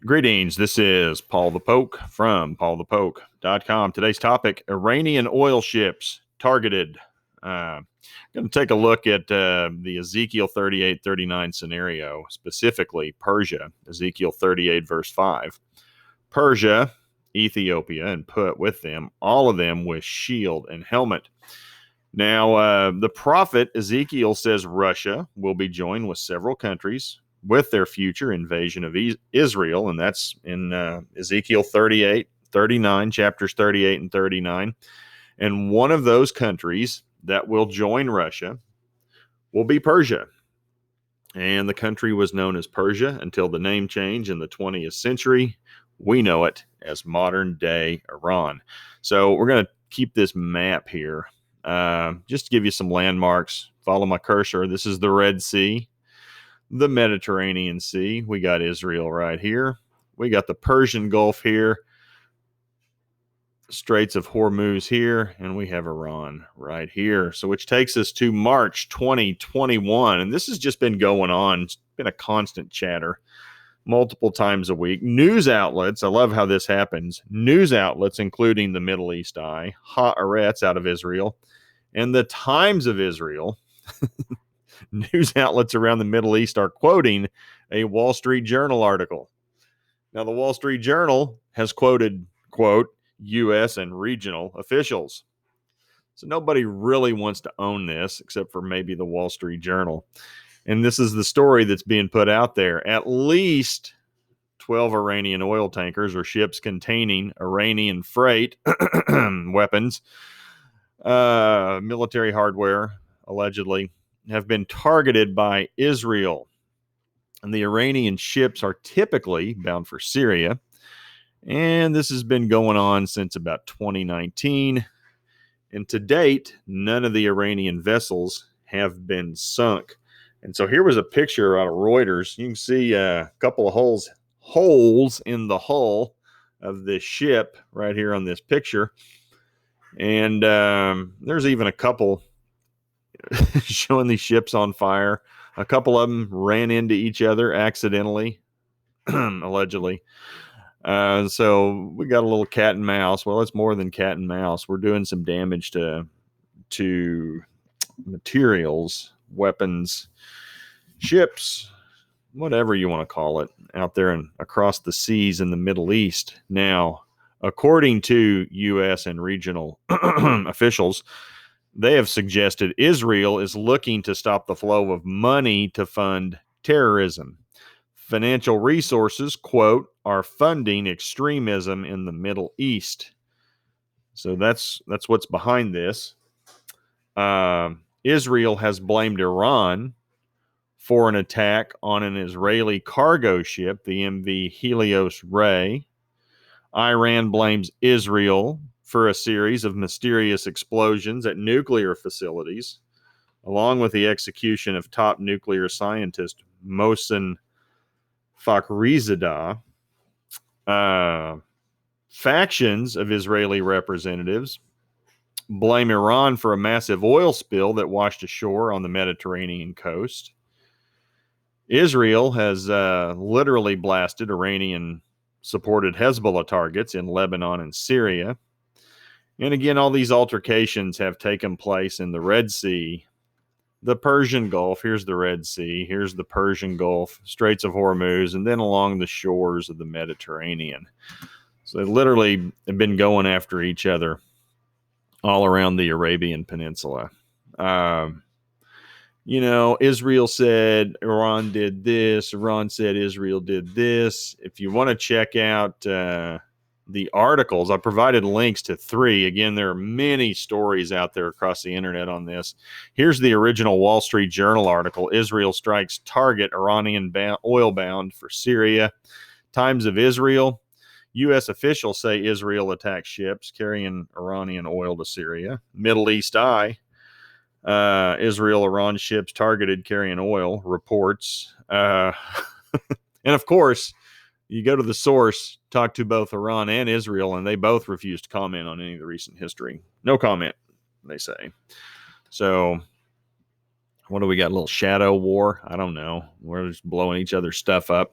Greetings. This is Paulthepoke from Paulthepoke.com. Today's topic, Iranian oil ships targeted. Going to take a look at the Ezekiel 38-39 scenario, specifically Persia, Ezekiel 38, verse 5. Persia, Ethiopia, and put with them, all of them with shield and helmet. Now, the prophet Ezekiel says Russia will be joined with several countries with their future invasion of Israel, and that's in Ezekiel 38, 39, chapters 38 and 39. And one of those countries that will join Russia will be Persia. And the country was known as Persia until the name change in the 20th century. We know it as modern-day Iran. So we're going to keep this map here. Just to give you some landmarks. Follow my cursor. This is the Red Sea. The Mediterranean Sea. We got Israel right here. We got the Persian Gulf here. Straits of Hormuz here. And we have Iran right here. So which takes us to March 2021. And this has just been going on. It's been a constant chatter multiple times a week. News outlets. I love how this happens. News outlets, including the Middle East Eye, Haaretz out of Israel, and the Times of Israel. News outlets around the Middle East are quoting a Wall Street Journal article. Now, the Wall Street Journal has quoted, quote, U.S. and regional officials. So nobody really wants to own this except for maybe the Wall Street Journal. And this is the story that's being put out there. At least 12 Iranian oil tankers or ships containing Iranian freight weapons, military hardware, allegedly, have been targeted by Israel. And the Iranian ships are typically bound for Syria. And this has been going on since about 2019. And to date, none of the Iranian vessels have been sunk. And so here was a picture out of Reuters. You can see a couple of holes in the hull of this ship right here on this picture. And there's even a couple showing these ships on fire. A couple of them ran into each other accidentally, allegedly. So we got a little cat and mouse. Well, it's more than cat and mouse. We're doing some damage to materials, weapons, ships, whatever you want to call it, out there and across the seas in the Middle East. Now, according to U.S. and regional officials, they have suggested Israel is looking to stop the flow of money to fund terrorism. Financial resources, quote, are funding extremism in the Middle East. So that's what's behind this. Israel has blamed Iran for an attack on an Israeli cargo ship, the MV Helios Ray. Iran blames Israel for a series of mysterious explosions at nuclear facilities, along with the execution of top nuclear scientist Mohsen Fakhrizadeh. Factions of Israeli representatives blame Iran for a massive oil spill that washed ashore on the Mediterranean coast. Israel has literally blasted Iranian-supported Hezbollah targets in Lebanon and Syria. And again, all these altercations have taken place in the Red Sea, the Persian Gulf. Here's the Red Sea. Here's the Persian Gulf, Straits of Hormuz, and then along the shores of the Mediterranean. So they literally have been going after each other all around the Arabian Peninsula. Israel said Iran did this. Iran said Israel did this. If you want to check out the articles, I provided links to 3. Again, there are many stories out there across the internet on this. Here's the original Wall Street Journal article. Israel strikes target Iranian oil bound for Syria. Times of Israel. U.S. officials say Israel attacked ships carrying Iranian oil to Syria. Middle East Eye. Israel-Iran ships targeted carrying oil, reports. And of course, you go to the source, talk to both Iran and Israel, and they both refuse to comment on any of the recent history. No comment, they say. So, what do we got? A little shadow war? I don't know. We're just blowing each other's stuff up.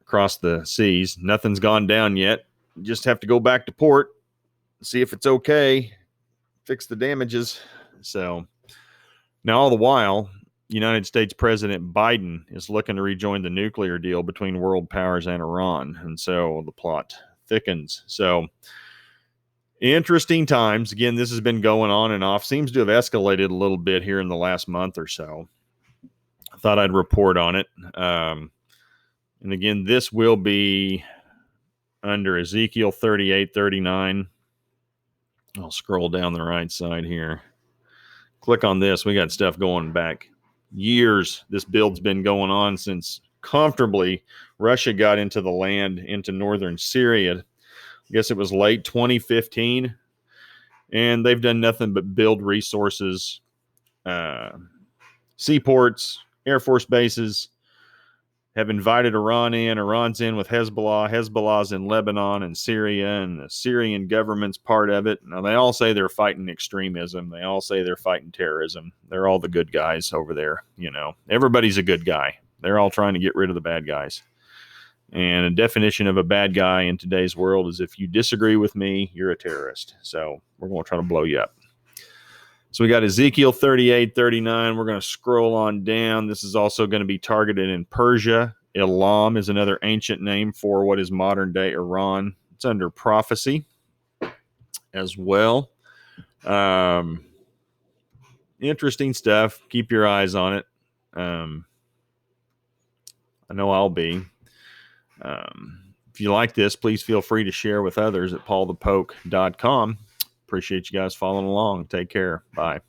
across the seas. Nothing's gone down yet. You just have to go back to port, see if it's okay, fix the damages. So now, all the while, United States President Biden is looking to rejoin the nuclear deal between world powers and Iran. And so the plot thickens. So interesting times. Again, this has been going on and off. Seems to have escalated a little bit here in the last month or so. I thought I'd report on it. And again, this will be under Ezekiel 38:39. I'll scroll down the right side here. Click on this. We got stuff going back years. This build's been going on since comfortably Russia got into the land into northern Syria. I guess it was late 2015. And they've done nothing but build resources, seaports, Air Force bases, have invited Iran in. Iran's in with Hezbollah. Hezbollah's in Lebanon and Syria, and the Syrian government's part of it. Now, they all say they're fighting extremism. They all say they're fighting terrorism. They're all the good guys over there. Everybody's a good guy. They're all trying to get rid of the bad guys. And a definition of a bad guy in today's world is if you disagree with me, you're a terrorist. So we're going to try to blow you up. So we got Ezekiel 38:39. We're going to scroll on down. This is also going to be targeted in Persia. Elam is another ancient name for what is modern day Iran. It's under prophecy as well. Interesting stuff. Keep your eyes on it. I know I'll be. If you like this, please feel free to share with others at paulthepoke.com. Appreciate you guys following along. Take care. Bye.